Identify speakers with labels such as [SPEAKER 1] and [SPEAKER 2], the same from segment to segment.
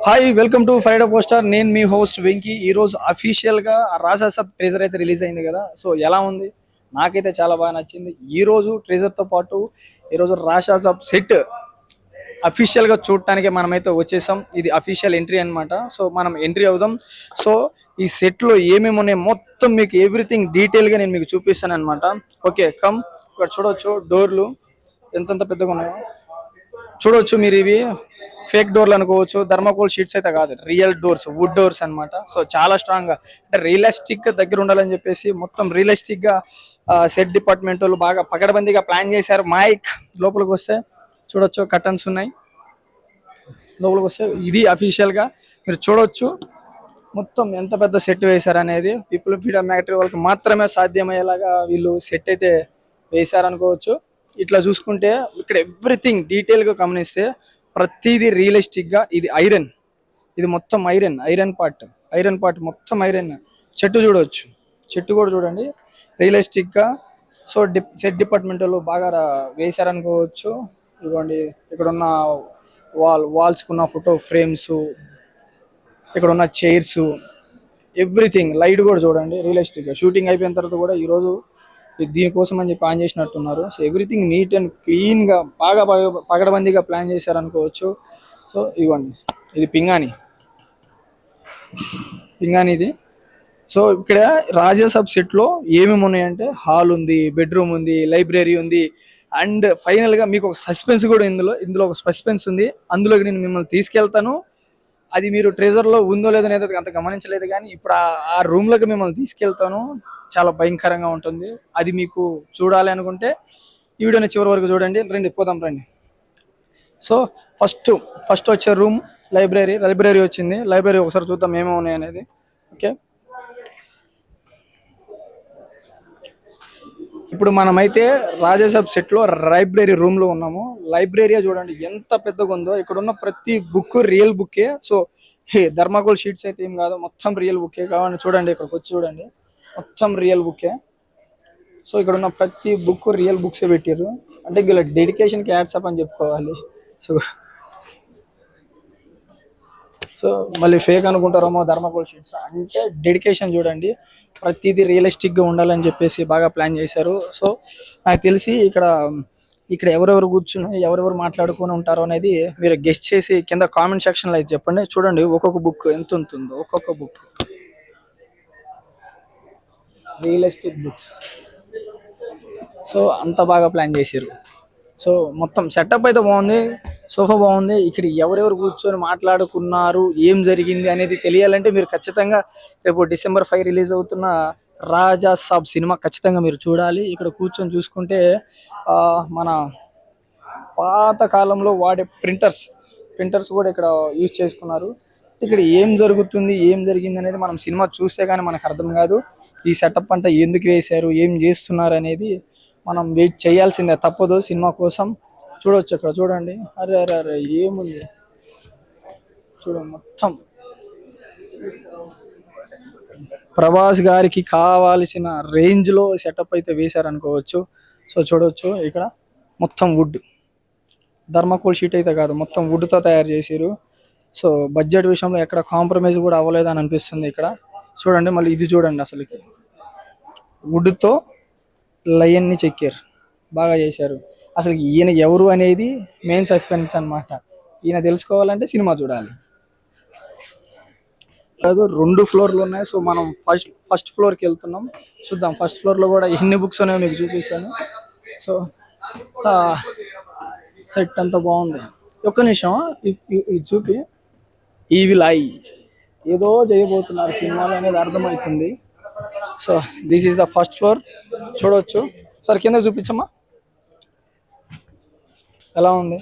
[SPEAKER 1] Hi welcome to Friday poster. నేను మీ host Venky. ఈరోజు అఫీషియల్గా రాజా సబ్ ట్రేజర్ అయితే రిలీజ్ అయింది కదా. సో ఎలా ఉంది? నాకైతే చాలా బాగా నచ్చింది. ఈరోజు ట్రేజర్తో పాటు ఈరోజు రాజా సబ్ సెట్ అఫీషియల్గా చూడటానికి మనమైతే వచ్చేసాం. ఇది అఫీషియల్ ఎంట్రీ అనమాట. సో మనం ఎంట్రీ అవుదాం. సో ఈ సెట్లో ఏమేమి ఉన్నాయి మొత్తం మీకు ఎవ్రీథింగ్ డీటెయిల్గా నేను మీకు చూపిస్తాను అనమాట. Okay come. ఇక్కడ చూడవచ్చు డోర్లు ఎంతంత పెద్దగా ఉన్నాయో చూడవచ్చు మీరు. ఇవి ఫేక్ డోర్లు అనుకోవచ్చు, థర్మాకోల్ షీట్స్ అయితే కాదు, రియల్ డోర్స్, వుడ్ డోర్స్ అనమాట. సో చాలా స్ట్రాంగ్ గా అంటే రియలిస్టిక్ గా దగ్గర ఉండాలని చెప్పేసి మొత్తం రియలిస్టిక్ గా సెట్ డిపార్ట్మెంట్ వాళ్ళు బాగా పకడ్బందీగా ప్లాన్ చేశారు. మైక్ లోపలికి వస్తే చూడొచ్చు, కర్టన్స్ ఉన్నాయి. లోపలికి వస్తే ఇది అఫీషియల్ గా మీరు చూడొచ్చు మొత్తం ఎంత పెద్ద సెట్ వేశారు అనేది. పీపుల్ ఫ్రీడమ్ ఫ్యాక్టరీ వాళ్ళకి మాత్రమే సాధ్యమయ్యేలాగా వీళ్ళు సెట్ అయితే వేశారనుకోవచ్చు. ఇట్లా చూసుకుంటే ఇక్కడ ఎవ్రీథింగ్ డీటెయిల్ గా గమనిస్తే ప్రతిదీ రియలిస్టిక్ గా. ఇది ఐరన్, ఇది మొత్తం ఐరన్ పార్ట్ మొత్తం ఐరన్. చెట్టు చూడవచ్చు, చెట్టు కూడా చూడండి రియలిస్టిక్ గా. సో సెట్ డిపార్ట్మెంట్ వాళ్ళు బాగా వేశారనుకోవచ్చు. ఇదిగోండి ఇక్కడ ఉన్న వాల్స్ కున్న ఫోటో ఫ్రేమ్స్, ఇక్కడ ఉన్న చైర్స్, ఎవ్రీథింగ్. లైట్ కూడా చూడండి రియలిస్టిక్ గా. షూటింగ్ అయిపోయిన తర్వాత కూడా ఈరోజు దీనికోసం అని చెప్పి ఆన్ చేసినట్టున్నారు. So everything neat and clean గా బాగా పగడబందీగా ప్లాన్ చేశారు అనుకోవచ్చు. సో ఇవ్వండి, ఇది పింగాణి ఇది. సో ఇక్కడ రాజా సబ్ సెట్ లో ఏమేమి ఉన్నాయంటే హాల్ ఉంది, బెడ్రూమ్ ఉంది, లైబ్రరీ ఉంది, అండ్ ఫైనల్ గా మీకు ఒక సస్పెన్స్ కూడా ఇందులో ఒక సస్పెన్స్ ఉంది. అందులోకి నేను మిమ్మల్ని తీసుకెళ్తాను. అది మీరు ట్రెజర్ లో ఉందో లేదో అనేది అంత గమనించలేదు, కానీ ఇప్పుడు ఆ రూమ్ లోకి మిమ్మల్ని తీసుకెళ్తాను. చాలా భయంకరంగా ఉంటుంది. అది మీకు చూడాలి అనుకుంటే ఈ వీడియోని చివరి వరకు చూడండి. పోదాం రండి. సో ఫస్ట్ వచ్చే రూమ్ లైబ్రరీ వచ్చింది. లైబ్రరీ ఒకసారి చూద్దాం ఏమేమి ఉన్నాయి అనేది. ఓకే, ఇప్పుడు మనమైతే రాజాసాబ్ సెట్ లో లైబ్రరీ రూమ్ లో ఉన్నాము. లైబ్రరీ చూడండి ఎంత పెద్దగా ఉందో. ఇక్కడ ఉన్న ప్రతి బుక్ రియల్ బుక్కే. సో థర్మాకోల్ షీట్స్ అయితే ఏం కాదు, మొత్తం రియల్ బుక్కే. కావాలని చూడండి, ఇక్కడికి వచ్చి చూడండి మొత్తం రియల్ బుక్కే. సో ఇక్కడ ఉన్న ప్రతి బుక్ రియల్ బుక్స్ పెట్టారు. అంటే వీళ్ళ డెడికేషన్కి యాడ్సప్ అని చెప్పుకోవాలి. సో మళ్ళీ ఫేక్ అనుకుంటారేమో థర్మాకోల్ షీట్స్ అంటే. డెడికేషన్ చూడండి, ప్రతిదీ రియలిస్టిక్గా ఉండాలని చెప్పేసి బాగా ప్లాన్ చేశారు. సో నాకు తెలిసి ఇక్కడ ఎవరెవరు కూర్చుని ఎవరెవరు మాట్లాడుకుని ఉంటారో అనేది మీరు గెస్ట్ చేసి కింద కామెంట్ సెక్షన్లో అయితే చెప్పండి. చూడండి ఒక్కొక్క బుక్ ఎంత ఉంటుందో, ఒక్కొక్క బుక్ రియలిస్టిక్ బుక్స్. సో అంత బాగా ప్లాన్ చేశారు. సో మొత్తం సెటప్ అయితే బాగుంది, సోఫా బాగుంది. ఇక్కడ ఎవరెవరు కూర్చొని మాట్లాడుకున్నారు, ఏం జరిగింది అనేది తెలియాలంటే మీరు ఖచ్చితంగా రేపు December 5 రిలీజ్ అవుతున్న రాజా సాబ్ సినిమా ఖచ్చితంగా మీరు చూడాలి. ఇక్కడ కూర్చొని చూసుకుంటే మన పాత కాలంలో వాడే ప్రింటర్స్ కూడా ఇక్కడ యూజ్ చేసుకున్నారు. ఇక్కడ ఏం జరుగుతుంది, ఏం జరిగింది అనేది మనం సినిమా చూస్తే కానీ మనకు అర్థం కాదు. ఈ సెటప్ అంతా ఎందుకు వేశారు, ఏం చేస్తున్నారు అనేది మనం వెయిట్ చేయాల్సిందే, తప్పదు సినిమా కోసం. చూడవచ్చు ఇక్కడ చూడండి. అరే ఏముంది చూడండి, మొత్తం ప్రభాస్ గారికి కావాల్సిన రేంజ్ లో సెటప్ అయితే వేశారనుకోవచ్చు. సో చూడవచ్చు ఇక్కడ మొత్తం వుడ్, థర్మాకోల్ షీట్ అయితే కాదు, మొత్తం వుడ్తో తయారు చేశారు. సో బడ్జెట్ విషయంలో ఎక్కడ కాంప్రమైజ్ కూడా అవ్వలేదని అనిపిస్తుంది ఇక్కడ. చూడండి మళ్ళీ ఇది చూడండి, అసలుకి వుడ్తో లయన్ని చెక్కారు, బాగా చేశారు. అసలు ఈయన ఎవరు అనేది మెయిన్ సస్పెన్స్ అనమాట. ఈయన తెలుసుకోవాలంటే సినిమా చూడాలి. కాదు 2 ఫ్లోర్లు ఉన్నాయి. సో మనం ఫస్ట్ ఫ్లోర్కి వెళ్తున్నాం. చూద్దాం ఫస్ట్ ఫ్లోర్లో కూడా ఎన్ని బుక్స్ ఉన్నాయో మీకు చూపిస్తాను. సో సెట్ అంతా బాగుంది. ఒక్క నిమిషం ఇది చూపి. ఈవిల్ ఐ ఏదో చేయబోతున్నారు సినిమాలో అనేది అర్థమవుతుంది. So this is the first floor. చూడవచ్చు సార్, కింద చూపించమ్మా ఎలా ఉంది.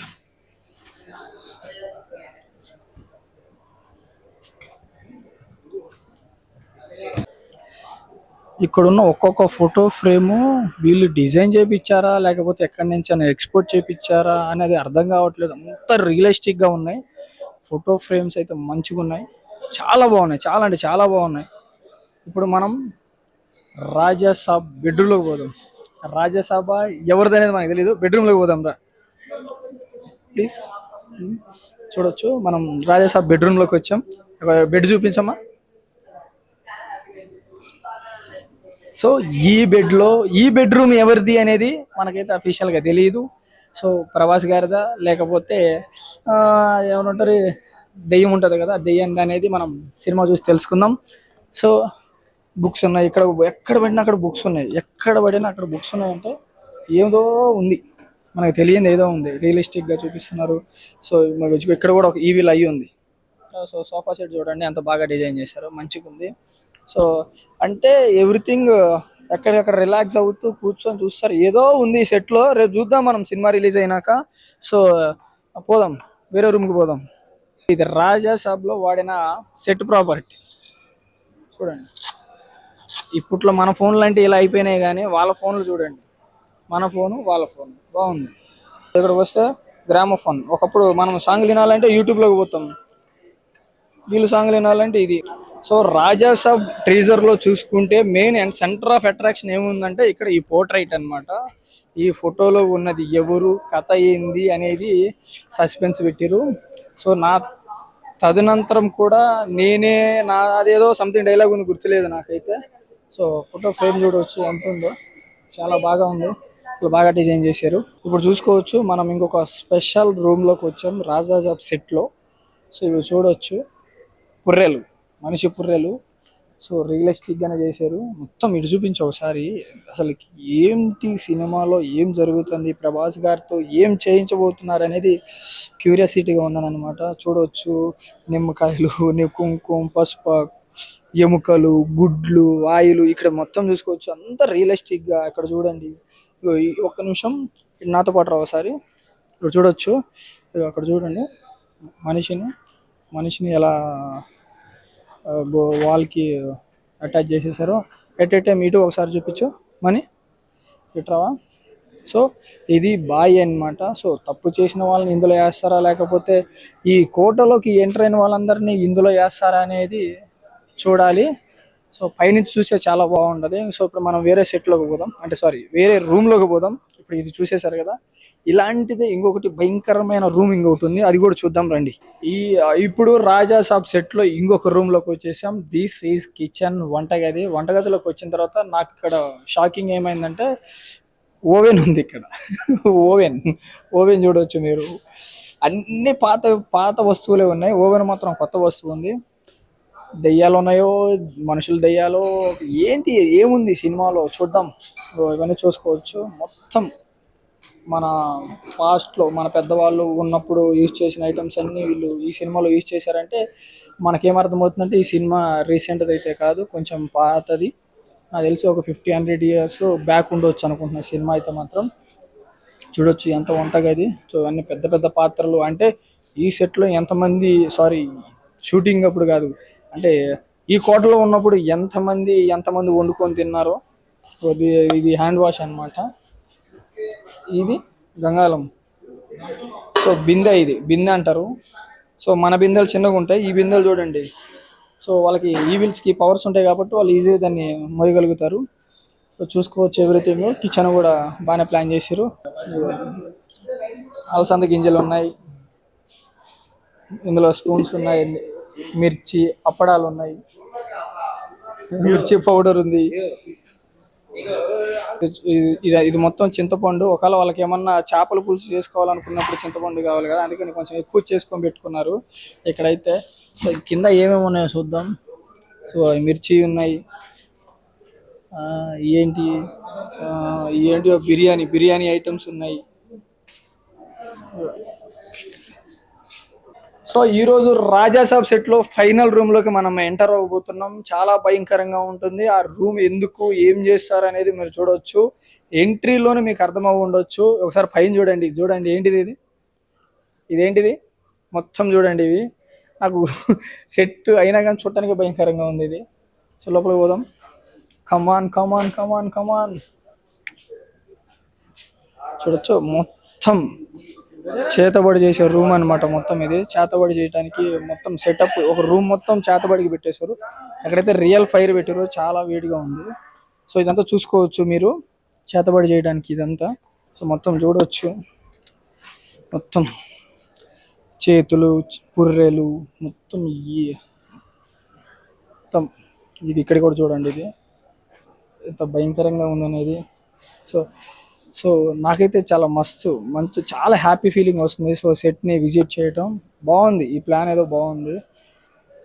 [SPEAKER 1] ఇక్కడున్న ఒక్కొక్క ఫోటో ఫ్రేము వీళ్ళు డిజైన్ చేయించారా లేకపోతే ఎక్కడి నుంచి అయినా ఎక్స్పోర్ట్ చేయించారా అనేది అర్థం కావట్లేదు. అంత రియలిస్టిక్గా ఉన్నాయి. ఫోటో ఫ్రేమ్స్ అయితే మంచిగా ఉన్నాయి, చాలా బాగున్నాయి, చాలా అంటే చాలా బాగున్నాయి. ఇప్పుడు మనం రాజాసాబ్ బెడ్రూమ్లోకి పోదాం. రాజాసాబ్ ఎవరిది అనేది మనకు తెలీదు. బెడ్రూమ్లోకి పోదాం రా ప్లీజ్. చూడొచ్చు మనం రాజాసాబ్ బెడ్రూమ్ లోకి వచ్చాం. బెడ్ చూపించమ్మా. సో ఈ బెడ్రూమ్ ఎవరిది అనేది మనకైతే అఫీషియల్ గా తెలియదు. సో ప్రభాస్ గారిదా లేకపోతే ఏమంటారు దెయ్యం ఉంటది కదా, దెయ్యం అనేది మనం సినిమా చూసి తెలుసుకుందాం. సో బుక్స్ ఉన్నాయి ఇక్కడ, ఎక్కడ పడినా అక్కడ బుక్స్ ఉన్నాయి, ఎక్కడ పడినా అక్కడ బుక్స్ ఉన్నాయంటే ఏదో ఉంది, మనకు తెలియదు ఏదో ఉంది, రియలిస్టిక్ గా చూపిస్తున్నారు. సో ఇక్కడ కూడా ఒక ఈవిల్ అయ్యి ఉంది. సో సోఫా సెట్ చూడండి ఎంత బాగా డిజైన్ చేశారు, మంచిగా ఉంది. సో అంటే ఎవ్రీథింగ్ ఎక్కడెక్కడ రిలాక్స్ అవుతూ కూర్చొని చూస్తారు, ఏదో ఉంది ఈ సెట్లో. రేపు చూద్దాం మనం సినిమా రిలీజ్ అయినాక. సో పోదాం, వేరే రూమ్కి పోదాం. ఇది రాజా సాబ్ లో వాడిన సెట్ ప్రాపర్టీ చూడండి. ఇప్పట్లో మన ఫోన్లు అంటే ఇలా అయిపోయినాయి, కానీ వాళ్ళ ఫోన్లు చూడండి, మన ఫోను వాళ్ళ ఫోన్ బాగుంది. ఇక్కడికి వస్తే గ్రామోఫోన్. ఒకప్పుడు మనం సాంగ్ వినాలంటే యూట్యూబ్లోకి పోతాం, వీళ్ళు సాంగ్లు వినాలంటే ఇది. సో రాజా సాబ్ ట్రీజర్ లో చూసుకుంటే main and centre of attraction ఏముందంటే ఇక్కడ ఈ పోర్ట్రైట్ అన్నమాట. ఈ ఫోటోలో ఉన్నది ఎవరు, కథ ఏంది అనేది సస్పెన్స్ పెట్టిరు. సో నా తదనంతరం కూడా అదేదో సంథింగ్ డైలాగ్ ఉంది, గుర్తులేదు నాకైతే. సో ఫోటో ఫ్రేమ్ చూడవచ్చు ఎంత ఉందో, చాలా బాగా ఉంది, అసలు బాగా డిజైన్ చేశారు. ఇప్పుడు చూసుకోవచ్చు మనం ఇంకొక స్పెషల్ రూమ్ లోకి వచ్చాం రాజా సాబ్ సెట్ లో. సో ఇవి చూడవచ్చు, పుర్రెలు, మనిషి పుర్రెలు. సో రియలిస్టిక్ గానే చేశారు. మొత్తం ఇటు చూపించు ఒకసారి, అసలు ఏంటి సినిమాలో ఏం జరుగుతుంది, ప్రభాస్ గారితో ఏం చేయించబోతున్నారు అనేది క్యూరియాసిటీగా ఉన్నాను అనమాట. చూడవచ్చు నిమ్మకాయలు, కుంకుమ, పసుపు, ఎముకలు, గుడ్లు, వాయులు ఇక్కడ మొత్తం చూసుకోవచ్చు, అంత రియలిస్టిక్ గా. ఇక్కడ చూడండి, ఒక్క నిమిషం నాతో పాటు రా ఒకసారి. ఇక్కడ చూడొచ్చు, అక్కడ చూడండి మనిషిని ఎలా వాల్కి అటాచ్ చేసేసారో. ఎట్ టైం ఇటు ఒకసారి చూపించు మనీ, ఇట్రావా. సో ఇది బాయ్ అన్నమాట. సో తప్పు చేసిన వాళ్ళని ఇందులో వేస్తారా, లేకపోతే ఈ కోటలోకి ఎంటర్ అయిన వాళ్ళందరినీ ఇందులో వేస్తారా అనేది చూడాలి. సో పైనుంచి చూస్తే చాలా బాగుంటది. సో ఇప్పుడు మనం వేరే సెట్లోకి పోదాం, అంటే వేరే రూమ్లోకి పోదాం. ఇప్పుడు ఇది చూసేశారు కదా, ఇలాంటిదే ఇంకొకటి భయంకరమైన రూమ్ ఇంకొకటి ఉంది, అది కూడా చూద్దాం రండి. ఇప్పుడు రాజా సాబ్ సెట్ లో ఇంకొక రూమ్ లోకి వచ్చేసాం. దిస్ ఈజ్ కిచెన్, వంటగది. వంటగదిలోకి వచ్చిన తర్వాత నాకు ఇక్కడ షాకింగ్ ఏమైందంటే ఓవెన్ ఉంది ఇక్కడ. ఓవెన్ చూడవచ్చు మీరు, అన్ని పాత వస్తువులే ఉన్నాయి, ఓవెన్ మాత్రం కొత్త వస్తువు ఉంది. దెయ్యాలు ఉన్నాయో, మనుషులు దెయ్యాలో, ఏంటి ఏముంది సినిమాలో చూద్దాం. ఇవన్నీ చూసుకోవచ్చు. మొత్తం మన పాస్ట్లో మన పెద్దవాళ్ళు ఉన్నప్పుడు యూజ్ చేసిన ఐటమ్స్ అన్నీ వీళ్ళు ఈ సినిమాలో యూజ్ చేశారంటే మనకేమర్థమవుతుందంటే ఈ సినిమా రీసెంట్ది అయితే కాదు, కొంచెం పాతది. నాకు తెలిసి ఒక 50-100 years బ్యాక్ ఉండవచ్చు అనుకుంటున్నా సినిమా అయితే మాత్రం. చూడొచ్చు ఎంత వంటగది. సో అన్ని పెద్ద పెద్ద పాత్రలు. అంటే ఈ సెట్లో ఎంతమంది షూటింగ్ అప్పుడు కాదు, అంటే ఈ కోటలో ఉన్నప్పుడు ఎంతమంది వండుకొని తిన్నారో. ఇది హ్యాండ్ వాష్ అన్నమాట. ఇది గంగాళం. సో ఇది బిందె అంటారు. సో మన బిందెలు చిన్నగా ఉంటాయి, ఈ బిందెలు చూడండి. సో వాళ్ళకి ఈవిల్స్కి పవర్స్ ఉంటాయి కాబట్టి వాళ్ళు ఈజీగా దాన్ని మోయగలుగుతారు. సో చూసుకోవచ్చు ఎవ్రీథింగ్. కిచెన్ కూడా బాగానే ప్లాన్ చేశారు. అలసంద గింజలు ఉన్నాయి, ఇందులో స్పూన్స్ ఉన్నాయి, మిర్చి అప్పడాలు ఉన్నాయి, మిర్చి పౌడర్ ఉంది. ఇది మొత్తం చింతపండు. ఒకవేళ వాళ్ళకి ఏమన్నా చేపల పులుసు చేసుకోవాలనుకున్నప్పుడు చింతపండు కావాలి కదా, అందుకని కొంచెం ఎక్కువ చేసుకొని పెట్టుకున్నారు ఇక్కడైతే. సో కింద ఏమేమి ఉన్నాయో చూద్దాం. సో మిర్చి ఉన్నాయి, ఏంటి బిర్యానీ ఐటమ్స్ ఉన్నాయి. సో ఈరోజు రాజాసాబ్ సెట్ లో ఫైనల్ రూమ్ లోకి మనం ఎంటర్ అవ్వబోతున్నాం. చాలా భయంకరంగా ఉంటుంది ఆ రూమ్. ఎందుకు ఏం చేస్తారు అనేది మీరు చూడొచ్చు. ఎంట్రీలోనే మీకు అర్థం అవ్వ ఉండొచ్చు. ఒకసారి పైన చూడండి ఏంటిది ఇదేంటిది మొత్తం చూడండి. ఇవి నాకు సెట్ అయినా కానీ చూడటానికి భయంకరంగా ఉంది ఇది. సో లోపలికి పోదాం. కమాన్ చూడొచ్చు, మొత్తం చేతబడి చేసే రూమ్ అనమాట. మొత్తం ఇది చేతబడి చేయడానికి మొత్తం సెటప్, ఒక రూమ్ మొత్తం చేతబడికి పెట్టేశారు. ఎక్కడైతే రియల్ ఫైర్ పెట్టారో చాలా వేడిగా ఉంది. సో ఇదంతా చూసుకోవచ్చు మీరు, చేతబడి చేయడానికి ఇదంతా. సో మొత్తం చూడవచ్చు, మొత్తం చేతులు, పుర్రెలు మొత్తం ఈ మొత్తం ఇది ఇక్కడ కూడా చూడండి, ఇది ఎంత భయంకరంగా ఉందనేది. సో సో నాకైతే చాలా మంచి చాలా హ్యాపీ ఫీలింగ్ వస్తుంది. సో సెట్ని విజిట్ చేయటం బాగుంది, ఈ ప్లాన్ ఏదో బాగుంది.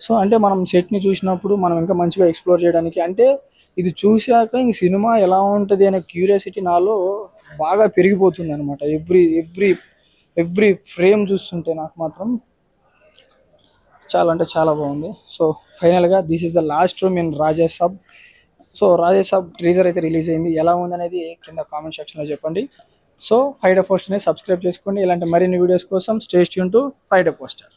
[SPEAKER 1] సో అంటే మనం సెట్ని చూసినప్పుడు మనం ఇంకా మంచిగా ఎక్స్ప్లోర్ చేయడానికి, అంటే ఇది చూశాక ఇంక సినిమా ఎలా ఉంటుంది అనే క్యూరియాసిటీ నాలో బాగా పెరిగిపోతుంది అనమాట. ఎవ్రీ ఎవ్రీ ఎవ్రీ ఫ్రేమ్ చూస్తుంటే నాకు మాత్రం చాలా అంటే చాలా బాగుంది. సో ఫైనల్గా this is the last room in Rajasaab. So Rajasaab teaser అయితే రిలీజ్ అయింది, ఎలా ఉందనేది కింద కామెంట్ సెక్షన్లో చెప్పండి. సో 5 పోస్టర్ని సబ్స్క్రైబ్ చేసుకోండి. ఇలాంటి మరిన్ని వీడియోస్ కోసం స్టే ట్యూన్ టు 5 పోస్టర్.